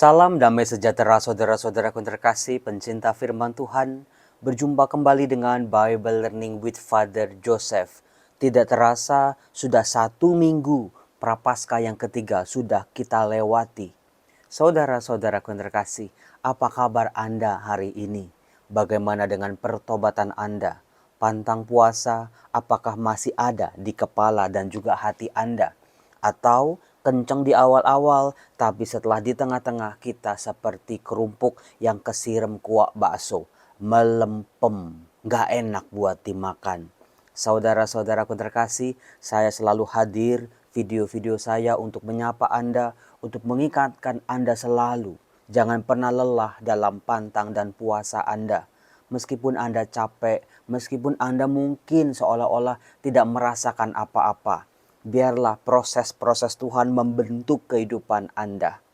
Salam damai sejahtera saudara-saudaraku terkasih, pencinta firman Tuhan. Berjumpa kembali dengan Bible Learning with Father Joseph. Tidak terasa sudah 1 minggu Prapaskah yang ketiga sudah kita lewati. Saudara-saudaraku terkasih, apa kabar Anda hari ini? Bagaimana dengan pertobatan Anda? Pantang puasa apakah masih ada di kepala dan juga hati Anda? Atau kencang di awal-awal, tapi setelah di tengah-tengah kita seperti kerumpuk yang kesirem kuah bakso, melempem, gak enak buat dimakan. Saudara-saudaraku terkasih, saya selalu hadir video-video saya untuk menyapa Anda, untuk mengingatkan Anda selalu. Jangan pernah lelah dalam pantang dan puasa Anda. Meskipun Anda capek, meskipun Anda mungkin seolah-olah tidak merasakan apa-apa, biarlah proses-proses Tuhan membentuk kehidupan Anda.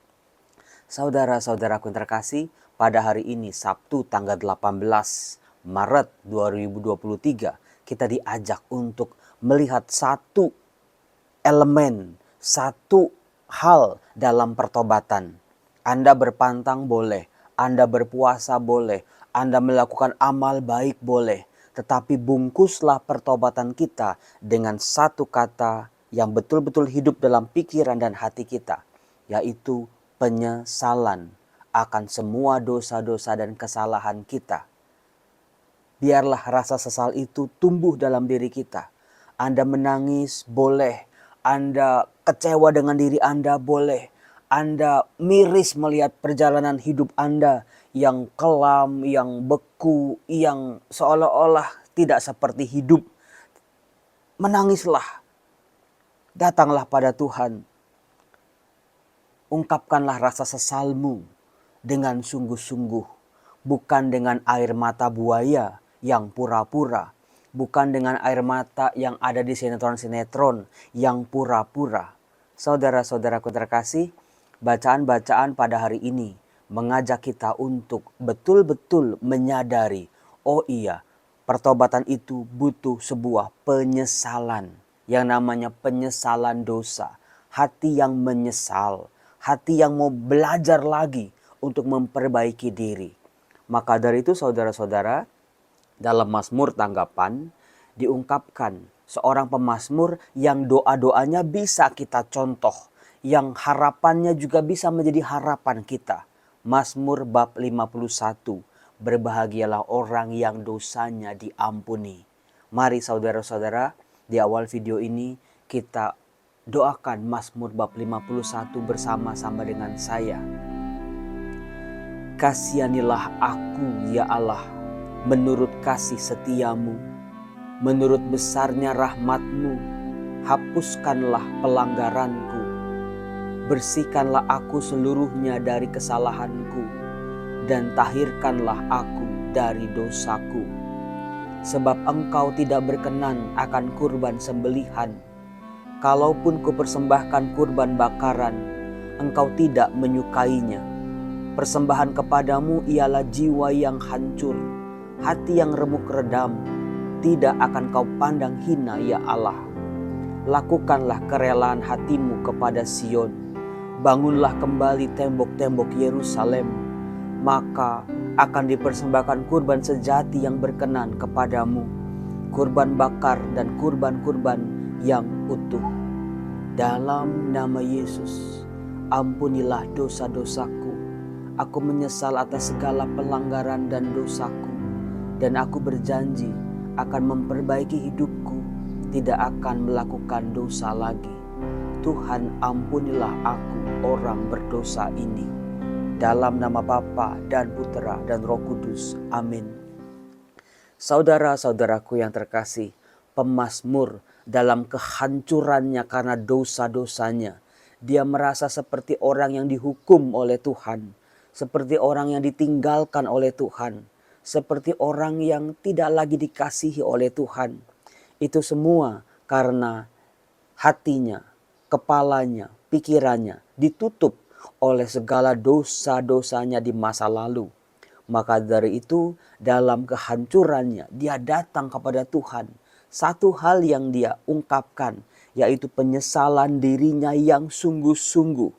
Saudara-saudaraku terkasih, pada hari ini Sabtu tanggal 18 Maret 2023, kita diajak untuk melihat satu elemen, satu hal dalam pertobatan. Anda berpantang boleh, Anda berpuasa boleh, Anda melakukan amal baik boleh, tetapi bungkuslah pertobatan kita dengan satu kata yang betul-betul hidup dalam pikiran dan hati kita, yaitu penyesalan akan semua dosa-dosa dan kesalahan kita. Biarlah rasa sesal itu tumbuh dalam diri kita. Anda menangis boleh, Anda kecewa dengan diri Anda boleh, Anda miris melihat perjalanan hidup Anda yang kelam, yang beku, yang seolah-olah tidak seperti hidup. Menangislah, datanglah pada Tuhan. Ungkapkanlah rasa sesalmu dengan sungguh-sungguh, bukan dengan air mata buaya yang pura-pura, bukan dengan air mata yang ada di sinetron-sinetron yang pura-pura. Saudara-saudaraku terkasih, bacaan-bacaan pada hari ini mengajak kita untuk betul-betul menyadari, oh iya, pertobatan itu butuh sebuah penyesalan. Yang namanya penyesalan dosa, hati yang menyesal, hati yang mau belajar lagi untuk memperbaiki diri. Maka dari itu saudara-saudara, dalam Mazmur tanggapan diungkapkan seorang pemazmur yang doa-doanya bisa kita contoh, yang harapannya juga bisa menjadi harapan kita. Mazmur bab 51, berbahagialah orang yang dosanya diampuni. Mari saudara-saudara, di awal video ini kita doakan Mazmur bab 51 bersama-sama dengan saya. Kasihanilah aku ya Allah, menurut kasih setiamu, menurut besarnya rahmatmu, hapuskanlah pelanggaranku, bersihkanlah aku seluruhnya dari kesalahanku, dan tahirkanlah aku dari dosaku. Sebab engkau tidak berkenan akan kurban sembelihan, kalaupun kupersembahkan kurban bakaran, engkau tidak menyukainya. Persembahan kepadamu ialah jiwa yang hancur, hati yang remuk redam, tidak akan kau pandang hina ya Allah. Lakukanlah kerelaan hatimu kepada Sion, bangunlah kembali tembok-tembok Yerusalem, maka akan dipersembahkan kurban sejati yang berkenan kepadamu, kurban bakar dan kurban-kurban yang utuh. Dalam nama Yesus, ampunilah dosa-dosaku. Aku menyesal atas segala pelanggaran dan dosaku, dan aku berjanji akan memperbaiki hidupku, tidak akan melakukan dosa lagi. Tuhan, ampunilah aku orang berdosa ini. Dalam nama Bapa dan Putera dan Roh Kudus. Amin. Saudara-saudaraku yang terkasih, pemazmur dalam kehancurannya karena dosa-dosanya, dia merasa seperti orang yang dihukum oleh Tuhan, seperti orang yang ditinggalkan oleh Tuhan, seperti orang yang tidak lagi dikasihi oleh Tuhan. Itu semua karena hatinya, kepalanya, pikirannya ditutup oleh segala dosa-dosanya di masa lalu. Maka dari itu dalam kehancurannya dia datang kepada Tuhan. Satu hal yang dia ungkapkan yaitu penyesalan dirinya yang sungguh-sungguh.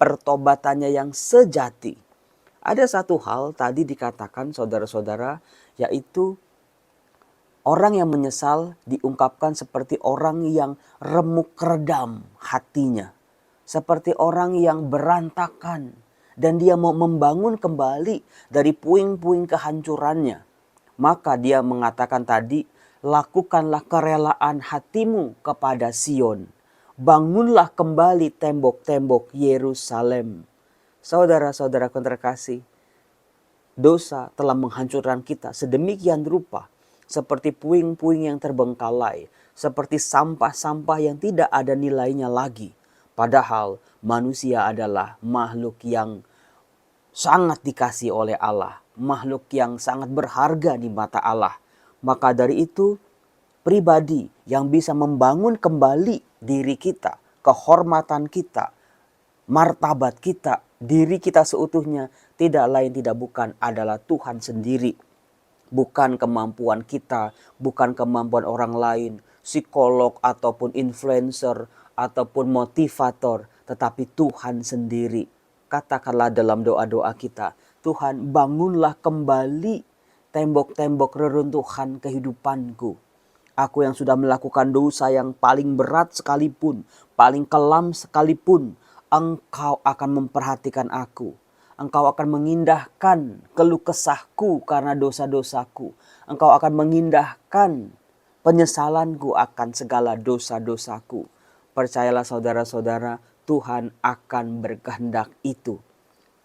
pertobatannya yang sejati. Ada satu hal tadi dikatakan saudara-saudara, yaitu orang yang menyesal diungkapkan seperti orang yang remuk redam hatinya. Seperti orang yang berantakan dan dia mau membangun kembali dari puing-puing kehancurannya. Maka dia mengatakan tadi, lakukanlah kerelaan hatimu kepada Sion. Bangunlah kembali tembok-tembok Yerusalem. Saudara-saudara terkasih, dosa telah menghancurkan kita sedemikian rupa, seperti puing-puing yang terbengkalai, seperti sampah-sampah yang tidak ada nilainya lagi. Padahal manusia adalah makhluk yang sangat dikasihi oleh Allah, makhluk yang sangat berharga di mata Allah. Maka dari itu, pribadi yang bisa membangun kembali diri kita, kehormatan kita, martabat kita, diri kita seutuhnya, tidak lain tidak bukan adalah Tuhan sendiri. Bukan kemampuan kita, bukan kemampuan orang lain, psikolog ataupun influencer ataupun motivator, tetapi Tuhan sendiri. Katakanlah dalam doa-doa kita, Tuhan bangunlah kembali tembok-tembok reruntuhan kehidupanku. Aku yang sudah melakukan dosa yang paling berat sekalipun, paling kelam sekalipun, Engkau akan memperhatikan aku. Engkau akan mengindahkan keluh kesahku karena dosa-dosaku. Engkau akan mengindahkan penyesalanku akan segala dosa-dosaku. Percayalah saudara-saudara, Tuhan akan berkehendak itu.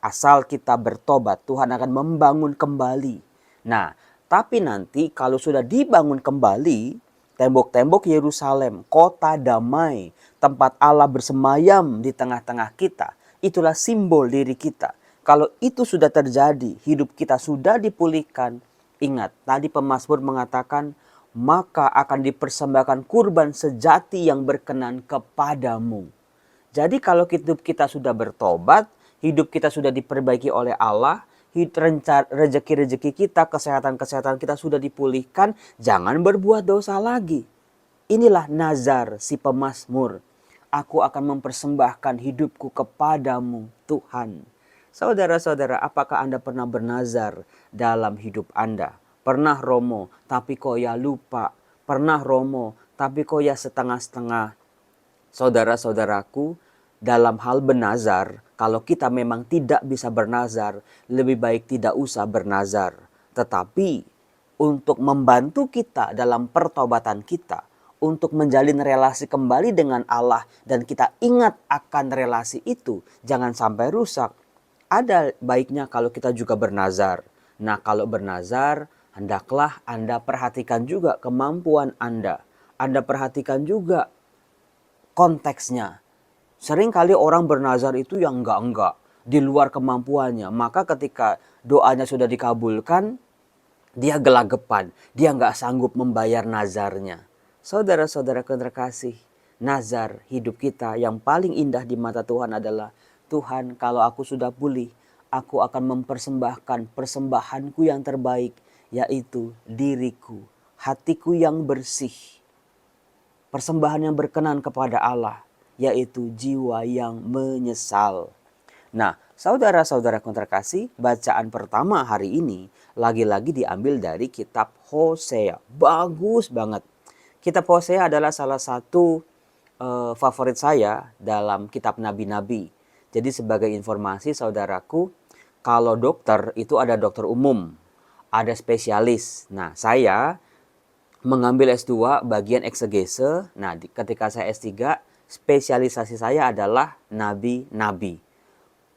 Asal kita bertobat, Tuhan akan membangun kembali. Nah, tapi nanti kalau sudah dibangun kembali, tembok-tembok Yerusalem, kota damai, tempat Allah bersemayam di tengah-tengah kita, itulah simbol diri kita. Kalau itu sudah terjadi, hidup kita sudah dipulihkan. Ingat, tadi pemazmur mengatakan, maka akan dipersembahkan kurban sejati yang berkenan kepadamu. Jadi kalau hidup kita sudah bertobat, hidup kita sudah diperbaiki oleh Allah, rezeki-rezeki kita, kesehatan-kesehatan kita sudah dipulihkan, jangan berbuat dosa lagi. Inilah nazar si pemazmur. Aku akan mempersembahkan hidupku kepadamu, Tuhan. Saudara-saudara, apakah Anda pernah bernazar dalam hidup Anda? Pernah Romo, tapi kok ya lupa. Pernah Romo, tapi kok ya setengah-setengah. Saudara-saudaraku, dalam hal bernazar, kalau kita memang tidak bisa bernazar, lebih baik tidak usah bernazar. Tetapi untuk membantu kita dalam pertobatan kita, untuk menjalin relasi kembali dengan Allah, dan kita ingat akan relasi itu, jangan sampai rusak. Ada baiknya kalau kita juga bernazar. Nah, kalau bernazar, hendaklah Anda perhatikan juga kemampuan Anda. Anda perhatikan juga konteksnya. Sering kali orang bernazar itu yang enggak-enggak, di luar kemampuannya. Maka ketika doanya sudah dikabulkan, dia gelagapan, dia enggak sanggup membayar nazarnya. Saudara-saudara terkasih, nazar hidup kita yang paling indah di mata Tuhan adalah, Tuhan, kalau aku sudah pulih, aku akan mempersembahkan persembahanku yang terbaik, yaitu diriku, hatiku yang bersih. Persembahan yang berkenan kepada Allah, yaitu jiwa yang menyesal. Nah, saudara-saudara terkasih, bacaan pertama hari ini lagi-lagi diambil dari kitab Hosea. Bagus banget. Kitab Hosea adalah salah satu favorit saya dalam kitab nabi-nabi. Jadi sebagai informasi saudaraku, kalau dokter itu ada dokter umum, ada spesialis. Nah, saya mengambil S2 bagian eksegese. Nah, ketika saya S3, spesialisasi saya adalah nabi-nabi.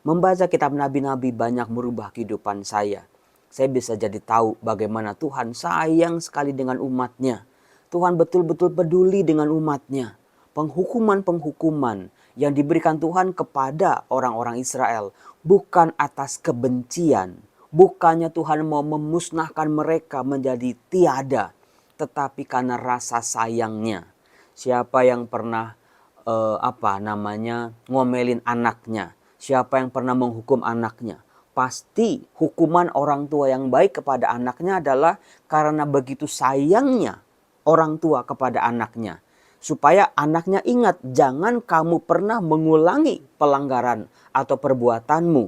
Membaca kitab nabi-nabi banyak merubah kehidupan saya. Saya bisa jadi tahu bagaimana Tuhan sayang sekali dengan umatnya. Tuhan betul-betul peduli dengan umatnya. Penghukuman-penghukuman yang diberikan Tuhan kepada orang-orang Israel bukan atas kebencian. Bukannya Tuhan mau memusnahkan mereka menjadi tiada, tetapi karena rasa sayangnya. Siapa yang pernah ngomelin anaknya? Siapa yang pernah menghukum anaknya? Pasti hukuman orang tua yang baik kepada anaknya adalah karena begitu sayangnya orang tua kepada anaknya. supaya anaknya ingat, jangan kamu pernah mengulangi pelanggaran atau perbuatanmu.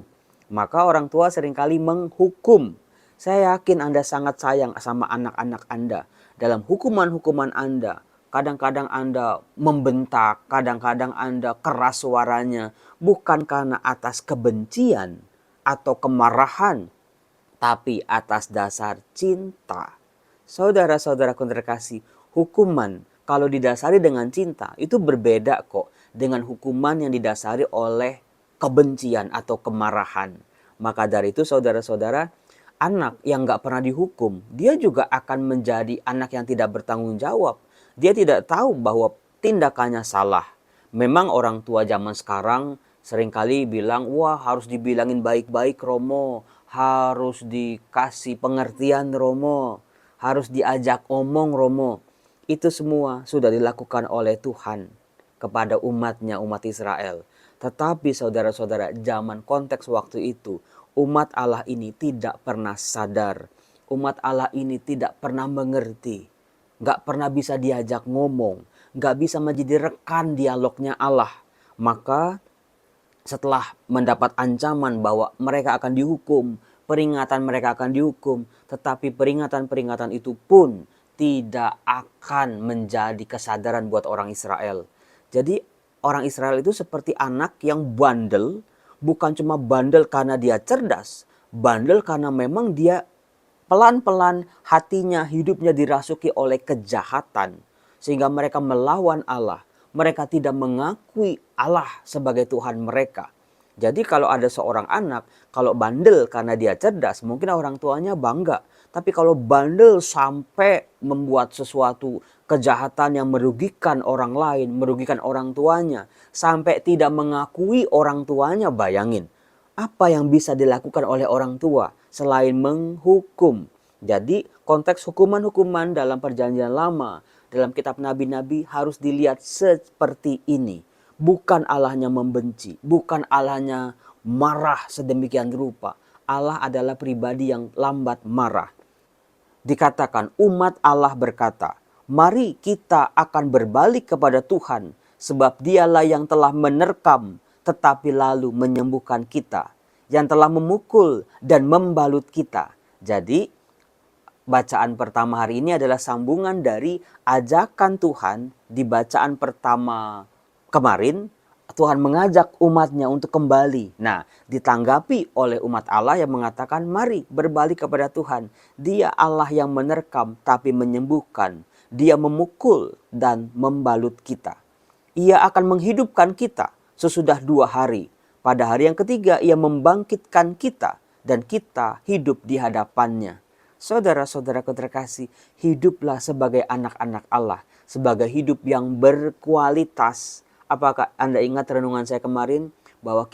Maka orang tua seringkali menghukum. Saya yakin Anda sangat sayang sama anak-anak Anda. Dalam hukuman-hukuman Anda, kadang-kadang Anda membentak, kadang-kadang Anda keras suaranya, bukan karena atas kebencian atau kemarahan, tapi atas dasar cinta. Saudara-saudaraku terkasih, hukuman kalau didasari dengan cinta itu berbeda kok dengan hukuman yang didasari oleh kebencian atau kemarahan. Maka dari itu saudara-saudara, anak yang gak pernah dihukum, dia juga akan menjadi anak yang tidak bertanggung jawab. Dia tidak tahu bahwa tindakannya salah. Memang orang tua zaman sekarang seringkali bilang, wah harus dibilangin baik-baik Romo, harus dikasih pengertian Romo, harus diajak omong Romo. Itu semua sudah dilakukan oleh Tuhan kepada umatnya, umat Israel. Tetapi saudara-saudara, zaman konteks waktu itu, umat Allah ini tidak pernah sadar. Umat Allah ini tidak pernah mengerti. Gak pernah bisa diajak ngomong. Gak bisa menjadi rekan dialognya Allah. Maka setelah mendapat ancaman bahwa mereka akan dihukum, peringatan mereka akan dihukum, tetapi peringatan-peringatan itu pun tidak akan menjadi kesadaran buat orang Israel. Jadi orang Israel itu seperti anak yang bandel, bukan cuma bandel karena dia cerdas, bandel karena memang dia pelan-pelan hatinya, hidupnya dirasuki oleh kejahatan. Sehingga mereka melawan Allah. Mereka tidak mengakui Allah sebagai Tuhan mereka. Jadi kalau ada seorang anak, kalau bandel karena dia cerdas, mungkin orang tuanya bangga. Tapi kalau bandel sampai membuat sesuatu kejahatan yang merugikan orang lain, merugikan orang tuanya, sampai tidak mengakui orang tuanya, bayangin. Apa yang bisa dilakukan oleh orang tua selain menghukum? Jadi konteks hukuman-hukuman dalam perjanjian lama, dalam kitab nabi-nabi harus dilihat seperti ini. Bukan Allahnya membenci, bukan Allahnya marah sedemikian rupa. Allah adalah pribadi yang lambat marah. Dikatakan umat Allah berkata, mari kita akan berbalik kepada Tuhan, sebab dialah yang telah menerkam tetapi lalu menyembuhkan kita, yang telah memukul dan membalut kita. Jadi bacaan pertama hari ini adalah sambungan dari ajakan Tuhan di bacaan pertama kemarin. Tuhan mengajak umatnya untuk kembali. Nah, ditanggapi oleh umat Allah yang mengatakan, mari berbalik kepada Tuhan. Dia Allah yang menerkam tapi menyembuhkan. Dia memukul dan membalut kita. Ia akan menghidupkan kita sesudah 2 hari. Pada hari yang ketiga ia membangkitkan kita dan kita hidup di hadapannya. Saudara-saudaraku terkasih, hiduplah sebagai anak-anak Allah, sebagai hidup yang berkualitas. Apakah Anda ingat renungan saya kemarin bahwa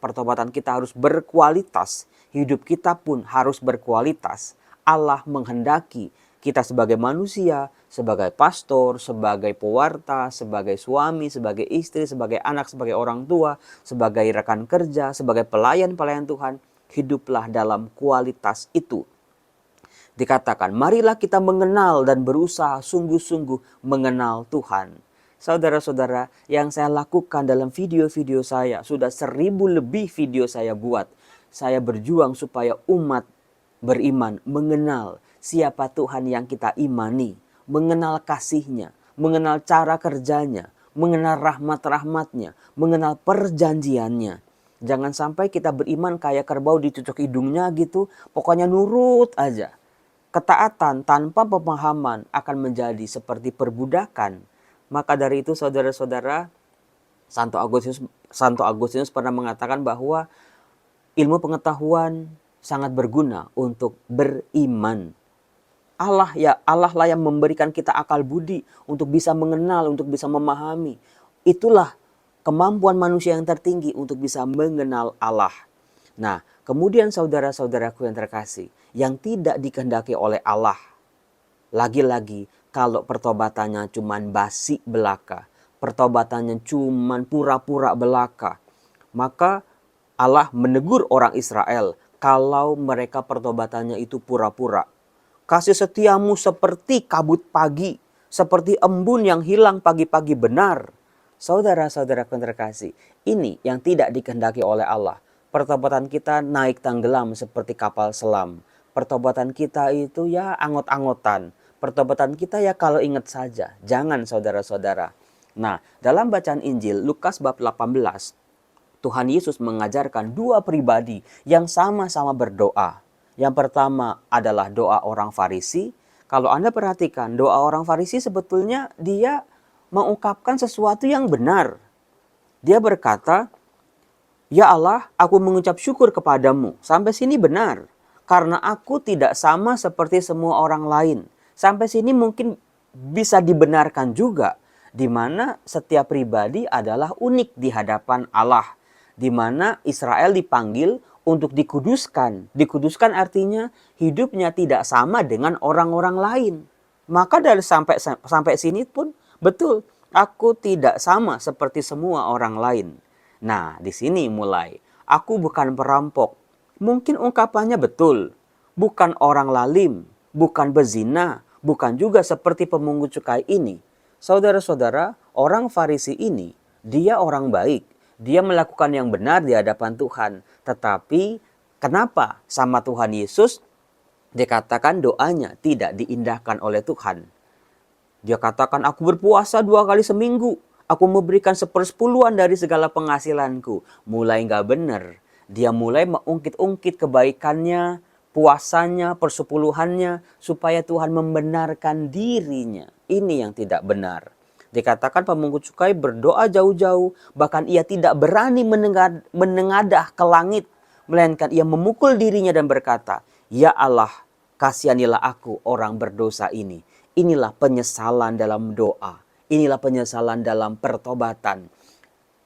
pertobatan kita harus berkualitas, hidup kita pun harus berkualitas. Allah menghendaki kita sebagai manusia, sebagai pastor, sebagai pewarta, sebagai suami, sebagai istri, sebagai anak, sebagai orang tua, sebagai rekan kerja, sebagai pelayan-pelayan Tuhan, hiduplah dalam kualitas itu. Dikatakan, marilah kita mengenal dan berusaha sungguh-sungguh mengenal Tuhan. Saudara-saudara, yang saya lakukan dalam video-video saya, sudah 1000 lebih video saya buat. Saya berjuang supaya umat beriman mengenal siapa Tuhan yang kita imani, mengenal kasih-Nya, mengenal cara kerjanya, mengenal rahmat-rahmat-Nya, mengenal perjanjiannya. Jangan sampai kita beriman kayak kerbau dicucuk hidungnya gitu, pokoknya nurut aja. Ketaatan tanpa pemahaman akan menjadi seperti perbudakan. Maka dari itu saudara-saudara, Santo Agustinus pernah mengatakan bahwa ilmu pengetahuan sangat berguna untuk beriman. Allah lah yang memberikan kita akal budi untuk bisa mengenal, untuk bisa memahami. Itulah kemampuan manusia yang tertinggi untuk bisa mengenal Allah. Nah, kemudian saudara-saudaraku yang terkasih, yang tidak dikehendaki oleh Allah, lagi-lagi kalau pertobatannya cuman basi belaka, pertobatannya cuman pura-pura belaka, maka Allah menegur orang Israel kalau mereka pertobatannya itu pura-pura. Kasih setiamu seperti kabut pagi, seperti embun yang hilang pagi-pagi benar. Saudara-saudara terkasih, ini yang tidak dikehendaki oleh Allah. Pertobatan kita naik tenggelam seperti kapal selam. Pertobatan kita itu ya angot-angotan. Pertobatan kita ya kalau ingat saja. Jangan saudara-saudara. Nah, dalam bacaan Injil Lukas bab 18, Tuhan Yesus mengajarkan dua pribadi yang sama-sama berdoa. Yang pertama adalah doa orang Farisi. Kalau Anda perhatikan, doa orang Farisi sebetulnya dia mengungkapkan sesuatu yang benar. Dia berkata, "Ya Allah, aku mengucap syukur kepadamu." Sampai sini benar. Karena aku tidak sama seperti semua orang lain. Sampai sini mungkin bisa dibenarkan juga. Di mana setiap pribadi adalah unik di hadapan Allah. Di mana Israel dipanggil untuk dikuduskan. Dikuduskan artinya hidupnya tidak sama dengan orang-orang lain. Maka dari sampai sini pun betul, aku tidak sama seperti semua orang lain. Nah, di sini mulai. Aku bukan perampok. Mungkin ungkapannya betul. Bukan orang lalim, bukan bezina, bukan juga seperti pemungut cukai ini. Saudara-saudara, orang Farisi ini, dia orang baik. Dia melakukan yang benar di hadapan Tuhan. Tetapi kenapa sama Tuhan Yesus dikatakan doanya tidak diindahkan oleh Tuhan? Dia katakan, aku berpuasa 2 kali seminggu. Aku memberikan 1/10 dari segala penghasilanku. Mulai gak benar. Dia mulai mengungkit-ungkit kebaikannya, puasanya, persepuluhannya, supaya Tuhan membenarkan dirinya. Ini yang tidak benar. Dikatakan pemungut cukai berdoa jauh-jauh, bahkan ia tidak berani menengadah ke langit, melainkan ia memukul dirinya dan berkata, "Ya Allah, kasihanilah aku orang berdosa ini." Inilah penyesalan dalam doa. Inilah penyesalan dalam pertobatan.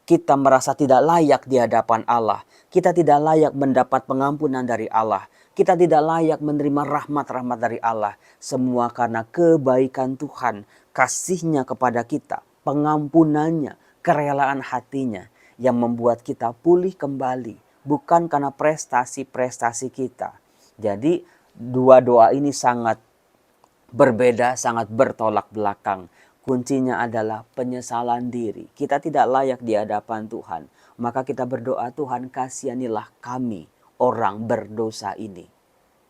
Kita merasa tidak layak di hadapan Allah. Kita tidak layak mendapat pengampunan dari Allah. Kita tidak layak menerima rahmat-rahmat dari Allah. Semua karena kebaikan Tuhan, kasih-Nya kepada kita, pengampunannya, kerelaan hatinya yang membuat kita pulih kembali. Bukan karena prestasi-prestasi kita. Jadi dua doa ini sangat berbeda, sangat bertolak belakang. Kuncinya adalah penyesalan diri. Kita tidak layak di hadapan Tuhan. Maka kita berdoa, Tuhan kasihanilah kami orang berdosa ini.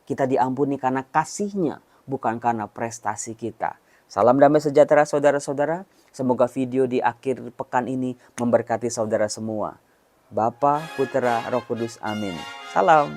Kita diampuni karena kasih-Nya, bukan karena prestasi kita. Salam damai sejahtera saudara-saudara. Semoga video di akhir pekan ini memberkati saudara semua. Bapa, Putera, Roh Kudus. Amin. Salam.